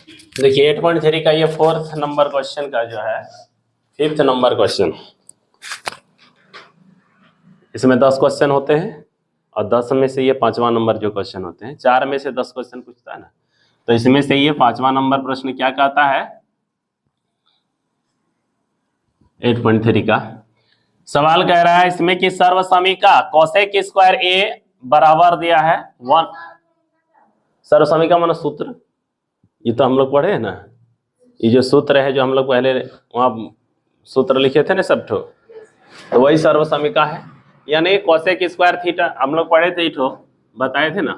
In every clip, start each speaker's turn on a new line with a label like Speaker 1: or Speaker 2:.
Speaker 1: देखिए 8.3 का ये 4th नंबर क्वेश्चन का जो है 5th नंबर क्वेश्चन, इसमें 10 क्वेश्चन होते हैं और 10 में से ये 5वां नंबर जो क्वेश्चन होते हैं, 4 में से 10 क्वेश्चन पूछता है ना, तो इसमें से ये 5वां नंबर प्रश्न क्या कहता है 8.3 का सवाल कह रहा है इसमें कि सर्वसमीका कोसेक स्क्वायर ए बराबर दिया है 1। सर्वसमीका माना सूत्र, ये तो हम लोग पढ़े हैं ना, ये जो सूत्र है जो हम लोग पहले वहां सूत्र लिखे थे ना सब ठो, तो वही सर्वसमीका है। यानी कोसेक स्क्वायर थीटा हम लोग पढ़े थे, ठो बताए थे ना,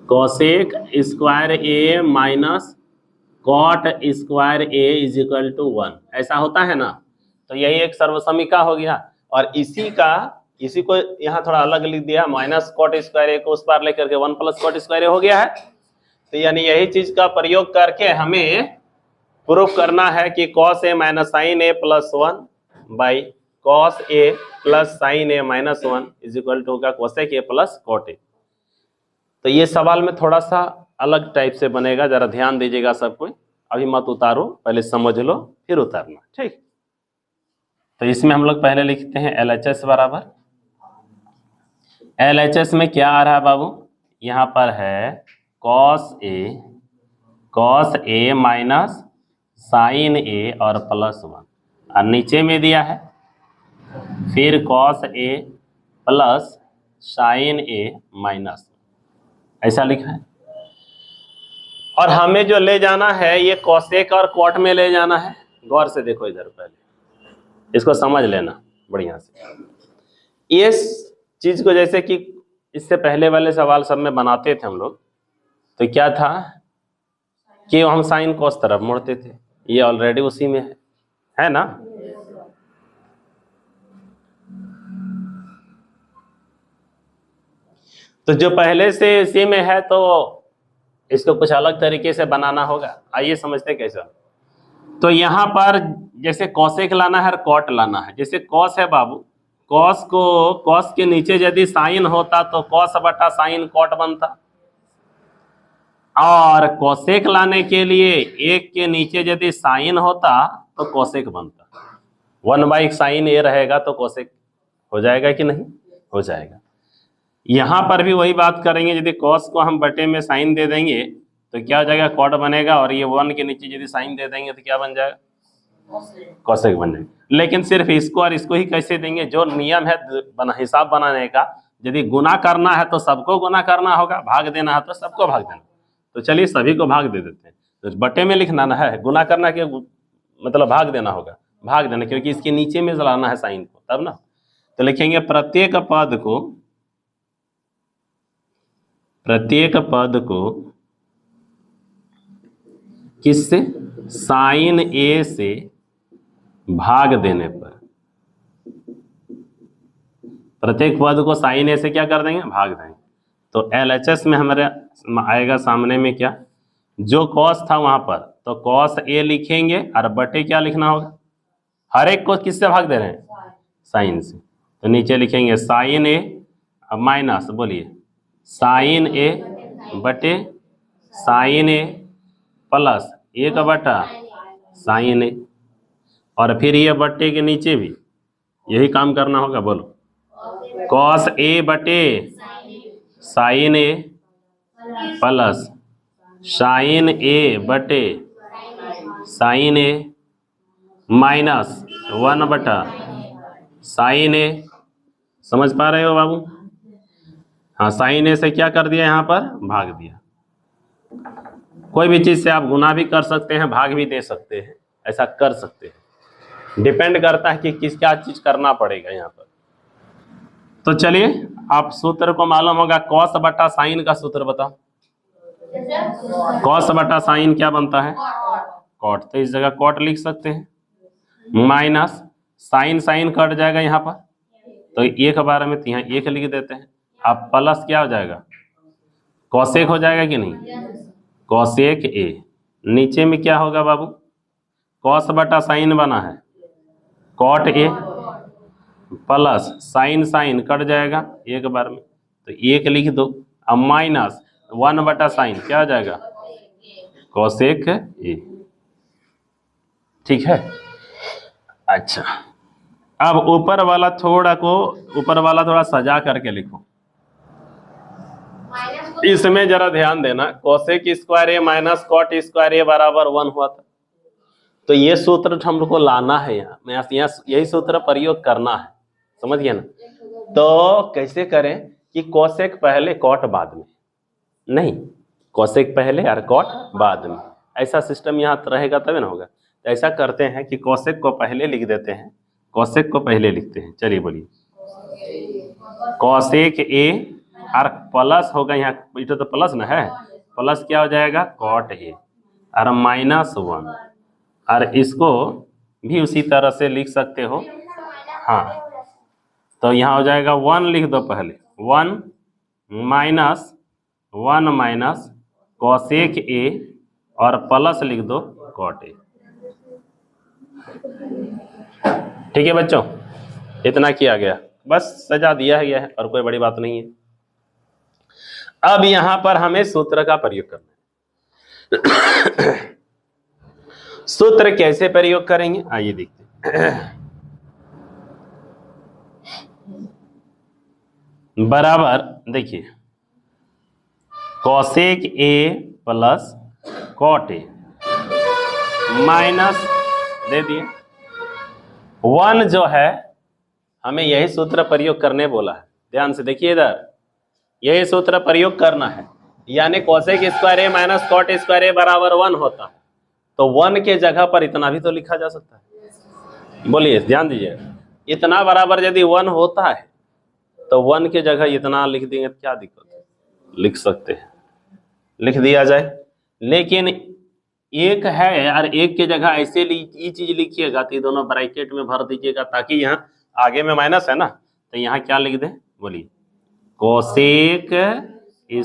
Speaker 1: cosec square A minus cot square A is equal to 1, ऐसा होता है ना। तो यही एक सर्वसमीका हो गया और इसी को यहाँ थोड़ा अलग लिख दिया, माइनस कॉट स्क्वायर ए को उस पार लेकर के 1 प्लस कॉट स्क्वायर ए हो गया है। तो यानी यही चीज का प्रयोग करके हमें प्रूफ करना है कि cos A minus sine A plus 1 by cos A plus sine A minus 1 is equal to का cosec A plus cot A. तो ये सवाल में थोड़ा सा अलग टाइप से बनेगा, जरा ध्यान दीजिएगा सब कोई, अभी मत उतारो, पहले समझ लो फिर उतारना, ठीक। तो इसमें हम लोग पहले लिखते हैं LHS बराबर, LHS में क्या आ रहा है बाबू, यहाँ पर है कॉस ए माइनस साइन ए और प्लस 1, और नीचे में दिया है फिर cos A plus sine A minus, ऐसा लिखा है। और हमें जो ले जाना है ये कोसेक और कॉट में ले जाना है। गौर से देखो इधर, पहले इसको समझ लेना बढ़िया से। इस चीज को जैसे कि इससे पहले वाले सवाल सब में बनाते थे हम लोग, तो क्या था कि हम साइन कोस तरफ मोड़ते थे, ये ऑलरेडी उसी में है ना। तो जो पहले से इसी में है तो इसको कुछ अलग तरीके से बनाना होगा। आइए समझते कैसा। तो यहाँ पर जैसे कॉसेक लाना है और कॉट लाना है। जैसे कॉस है बाबू, कॉस के नीचे यदि साइन होता तो कॉस बटा साइन कॉट बनता, और कोसेक लाने के लिए एक के नीचे यदि साइन होता तो कोसेक बनता। 1 बाई साइन ए रहेगा तो कोसेक हो जाएगा कि नहीं, हो जाएगा। यहां पर भी वही बात करेंगे, यदि कॉस को हम बटे में साइन दे देंगे तो क्या हो जाएगा, कॉट बनेगा, और ये 1 के नीचे यदि साइन दे देंगे तो क्या बन जाएगा, कोसेक बन जाएगा। लेकिन सिर्फ इसको और इसको ही कैसे देंगे, जो नियम है हिसाब बनाने का, यदि गुना करना है तो सबको गुना करना होगा, भाग देना है तो सबको भाग देना। तो चलिए सभी को भाग दे देते हैं। तो बटे में लिखना ना है, गुना करना के मतलब भाग देना होगा, भाग देना, क्योंकि इसके नीचे में जलाना है साइन को तब ना। तो लिखेंगे प्रत्येक पद को किससे, साइन ए से भाग देने पर, प्रत्येक पद को साइन ए से क्या कर देंगे, भाग देंगे। तो LHS में हमारे आएगा सामने में क्या, जो कॉस था वहां पर तो कॉस ए लिखेंगे और बटे क्या लिखना होगा, हर एक को किससे भाग दे रहे हैं, साइन से। तो नीचे लिखेंगे साइन ए, अब माइनस बोलिए, साइन ए बटे साइन ए प्लस 1 बटा साइन ए, और फिर ये बटे के नीचे भी यही काम करना होगा। बोलो, कॉस ए बटे साइन ए प्लस साइन ए बटे साइन ए माइनस 1 बटा साइन ए। समझ पा रहे हो बाबू? हाँ, साइन ए से क्या कर दिया, यहाँ पर भाग दिया। कोई भी चीज से आप गुना भी कर सकते हैं, भाग भी दे सकते हैं, ऐसा कर सकते हैं, डिपेंड करता है कि किस क्या चीज करना पड़ेगा यहाँ पर। तो चलिए, आप सूत्र को मालूम होगा, कॉस बटा साइन का सूत्र बताओ। कॉस बटा साइन क्या बनता है, कॉट। तो इस जगह कॉट लिख सकते हैं, माइनस साइन, साइन कट जाएगा यहाँ पर, तो 1 बार में यहाँ 1 लिख देते हैं। अब प्लस क्या हो जाएगा, कॉसेक हो जाएगा कि नहीं, कॉसेक ए। नीचे में क्या होगा बाबू, कॉस बटा साइन बना है, cot A plus sine, sine कट जाएगा 1 बार में, तो 1 लिख दो। अब माइनस 1 बटा साइन क्या हो जाएगा, कोसेक ए। ठीक है। अच्छा, अब ऊपर वाला थोड़ा सजा करके लिखो। इसमें जरा ध्यान देना, cosec square A minus cot square ए बराबर 1 हुआ था। तो ये सूत्र हम लोग को लाना है यहाँ यही सूत्र प्रयोग करना है, समझ गए ना। तो कैसे करें कि कोसेक पहले कॉट बाद में, नहीं कोसेक पहले और कॉट बाद में, ऐसा सिस्टम यहाँ रहेगा तभी ना होगा। तो ऐसा करते हैं कि कोसेक को पहले लिख देते हैं, कोसेक को पहले लिखते हैं। चलिए बोलिए, कोसेक ए और प्लस होगा यहाँ, इधर तो प्लस ना है, प्लस क्या हो जाएगा कॉट ए और -1, और इसको भी उसी तरह से लिख सकते हो। हाँ, तो यहाँ हो जाएगा 1 लिख दो पहले, 1 माइनस कोसेक ए और प्लस लिख दो कॉट ए। ठीक है बच्चों, इतना किया गया, बस सजा दिया गया है और कोई बड़ी बात नहीं है। अब यहां पर हमें सूत्र का प्रयोग करना है। सूत्र कैसे प्रयोग करेंगे आइए देखते हैं। बराबर देखिए, cosec A plus cot A minus दे दिए 1 जो है, हमें यही सूत्र प्रयोग करने बोला है। ध्यान से देखिए, इधर यही सूत्र प्रयोग करना है, यानी cosec square A minus cot square ए बराबर 1 होता है। तो 1 के जगह पर इतना भी तो लिखा जा सकता है। बोलिए, ध्यान दीजिए, इतना बराबर यदि 1 होता है तो 1 के जगह इतना लिख देंगे तो क्या दिक्कत है, लिख सकते हैं, लिख दिया जाए। लेकिन एक है और एक के जगह ऐसे ये चीज लिखिएगा तो दोनों ब्रैकेट में भर दीजिएगा, ताकि यहाँ आगे में माइनस है ना, तो यहाँ क्या लिख दें, बोलिए cosec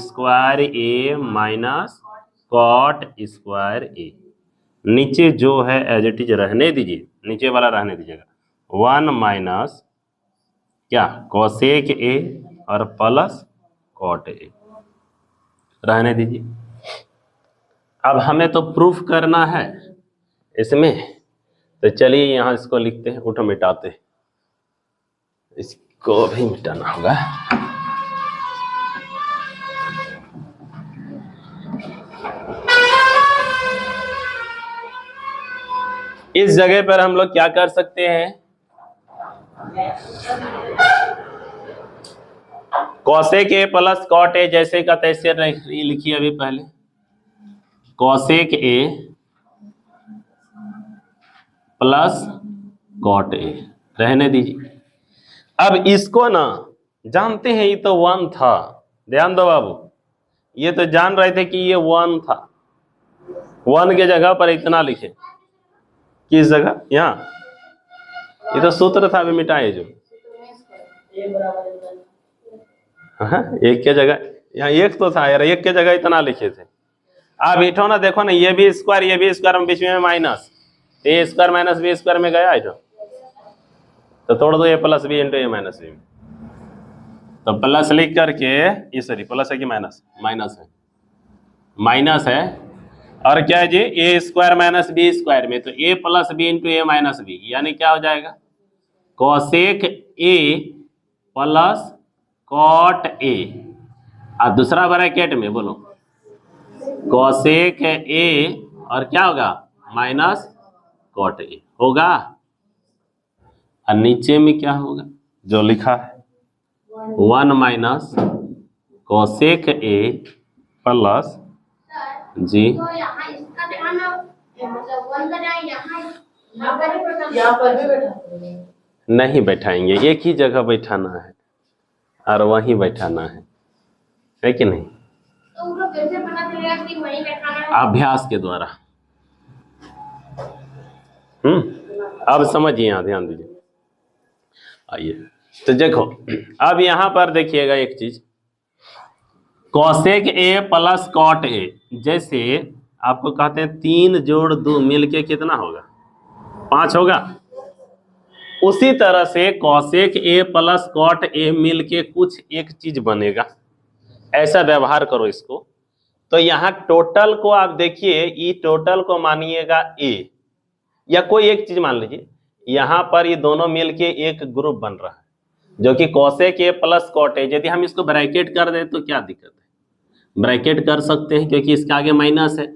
Speaker 1: square A minus cot square ए। नीचे जो है एज इट इज रहने दीजिए, नीचे वाला रहने दीजिएगा, 1 माइनस क्या कोसेक ए और प्लस कॉट ए रहने दीजिए। अब हमें तो प्रूफ करना है इसमें, तो चलिए यहाँ इसको लिखते हैं, उठो मिटाते हैं, इसको भी मिटाना होगा। इस जगह पर हम लोग क्या कर सकते हैं, cosec A plus cot A जैसे का तैसे लिखिए। अभी पहले cosec A plus cot A रहने दीजिए। अब इसको ना जानते हैं, ये तो 1 था, ध्यान दो बाबू, ये तो जान रहे थे कि ये 1 था, 1 के जगह पर इतना लिखे, किस जगह, यहाँ ये तो सूत्र था, अभी मिटाए जो हाँ, एक के जगह यहाँ एक तो था यार, एक के जगह इतना लिखे थे। अब इठो ना, देखो ना, ये भी स्क्वायर बीच में माइनस, ए स्क्वायर माइनस बी स्क्वायर में गया इठो, तो तोड़ दो ए plus B into A minus B. तो प्लस लिख करके, ये सॉरी प्लस है कि माइनस, माइनस है, और क्या है जी, A square minus B square में, तो A plus B into A minus B, यानी क्या हो जाएगा cosec A plus cot A, और दूसरा ब्रैकेट में बोलो कोसेक ए और क्या होगा माइनस कॉट ए होगा, और नीचे में क्या होगा जो लिखा है 1 माइनस कोसेक ए प्लस जी, नहीं बैठाएंगे, एक ही जगह बैठाना है और वहीं बैठाना है कि नहीं, अभ्यास के द्वारा। अब समझिए, यहाँ ध्यान दीजिए, आइए तो देखो, अब यहाँ पर देखिएगा एक चीज, cosec A plus cot A, जैसे आपको कहते हैं 3 जोड़ 2 मिलके कितना होगा 5 होगा, उसी तरह से cosec A plus cot A मिलके कुछ एक चीज बनेगा। ऐसा व्यवहार करो इसको तो यहाँ टोटल को आप देखिए, ई टोटल को मानिएगा ए, या कोई एक चीज मान लीजिए, यहाँ पर ये दोनों मिलके एक ग्रुप बन रहा है जो कि cosec A plus cot A. यदि हम इसको ब्रैकेट कर दें तो क्या दिक्कत है, ब्रैकेट कर सकते हैं क्योंकि इसके आगे माइनस है।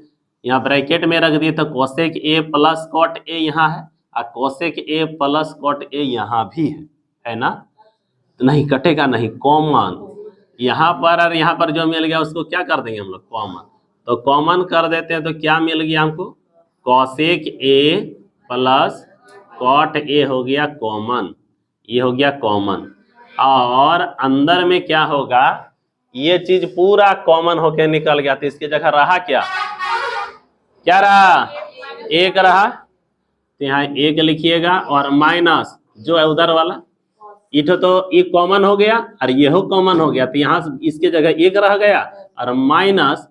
Speaker 1: यहाँ ब्रैकेट में रख दिए तो cosec A plus cot A यहाँ है और cosec A plus cot A यहाँ भी है ना। नहीं कटेगा नहीं, कॉमन यहाँ पर और यहाँ पर जो मिल गया उसको क्या कर देंगे हम लोग, कॉमन। तो कॉमन कर देते हैं तो क्या मिल गया हमको, cosec A plus cot A हो गया कॉमन, ये हो गया कॉमन। और अंदर में क्या होगा, ये चीज पूरा कॉमन होके निकल गया तो इसकी जगह रहा क्या, क्या रहा, एक रहा। तो यहाँ एक लिखिएगा और माइनस जो है उधर वाला, इधर तो ये कॉमन हो गया और ये हो कॉमन हो गया, तो यहाँ इसके जगह एक रह गया और माइनस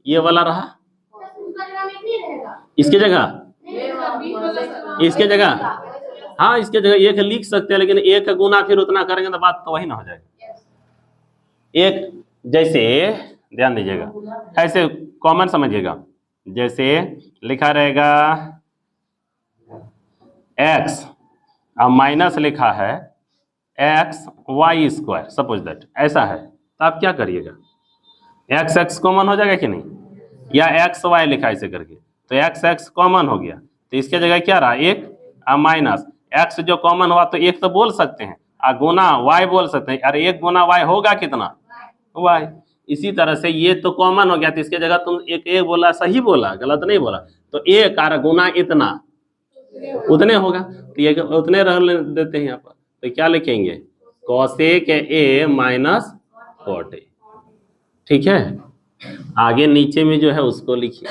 Speaker 1: ये वाला रहा, इसके जगह, इसके जगह, हाँ इसके जगह एक लिख सकते हैं, लेकिन एक गुना फिर उतना करेंगे तो बात तो वही ना हो जाएगा। एक जैसे ध्यान दीजिएगा, ऐसे कॉमन समझिएगा, जैसे लिखा रहेगा x और माइनस लिखा है X Y square, suppose that ऐसा है, तो आप क्या करिएगा, एक्स एक्स कॉमन हो जाएगा कि नहीं, या एक्स वाई लिखा ऐसे करके, तो एक्स एक्स कॉमन हो गया तो इसके जगह क्या रहा, एक और माइनस एक्स जो कॉमन हुआ तो एक तो बोल सकते हैं और गुना वाई बोल सकते हैं, अरे एक गुना वाई होगा कितना, वाई। इसी तरह से ये तो कॉमन हो गया तो इसके जगह तुम एक बोला, सही बोला, गलत नहीं बोला, तो एक और गुना इतना उतने होगा, तो ये उतने रह देते हैं यहाँ पर, तो क्या लिखेंगे, cosec A minus cot A, ठीक है। आगे नीचे में जो है उसको लिखिए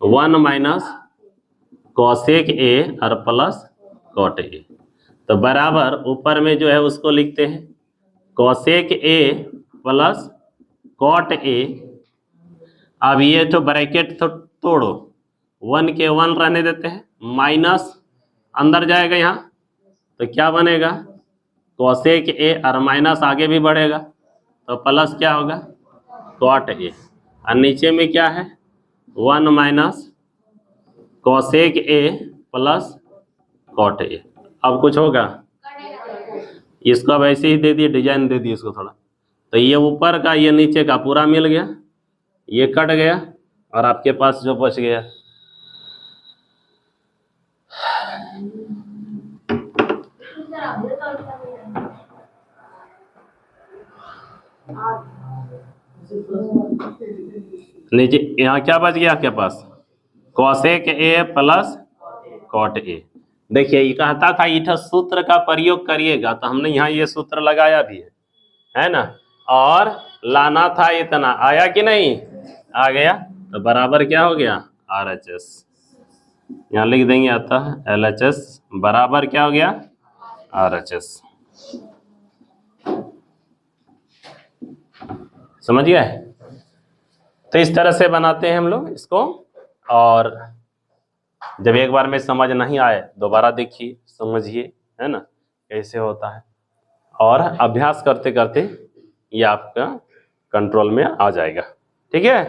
Speaker 1: 1 माइनस कोसेक ए और प्लस कॉट ए, तो बराबर ऊपर में जो है उसको लिखते हैं cosec A plus cot A. अब ये तो ब्रैकेट तो तोड़ो, 1 के 1 रहने देते हैं, माइनस अंदर जाएगा यहाँ तो क्या बनेगा, कोसेक ए और माइनस आगे भी बढ़ेगा तो प्लस क्या होगा, कॉट ए, और नीचे में क्या है 1 minus cosec A plus cot A. अब कुछ होगा, इसको अब ऐसे ही दे दिए, डिजाइन दे दिए इसको थोड़ा, तो ये ऊपर का ये नीचे का पूरा मिल गया, ये कट गया और आपके पास जो बच गया, नीचे यहाँ क्या बच गया आपके पास, cosec A plus cot A. देखिए ये कहता था इधर सूत्र का प्रयोग करिएगा, तो हमने यहाँ ये सूत्र लगाया भी है ना, और लाना था इतना, आया कि नहीं, आ गया, तो बराबर क्या हो गया, RHS, यहाँ लिख देंगे आता है LHS बराबर क्या हो गया, RHS। समझ गए, तो इस तरह से बनाते हैं हम लोग इसको, और जब एक बार में समझ नहीं आए दोबारा देखिए समझिए, है ना, कैसे होता है, और अभ्यास करते करते ये आपका कंट्रोल में आ जाएगा, ठीक है।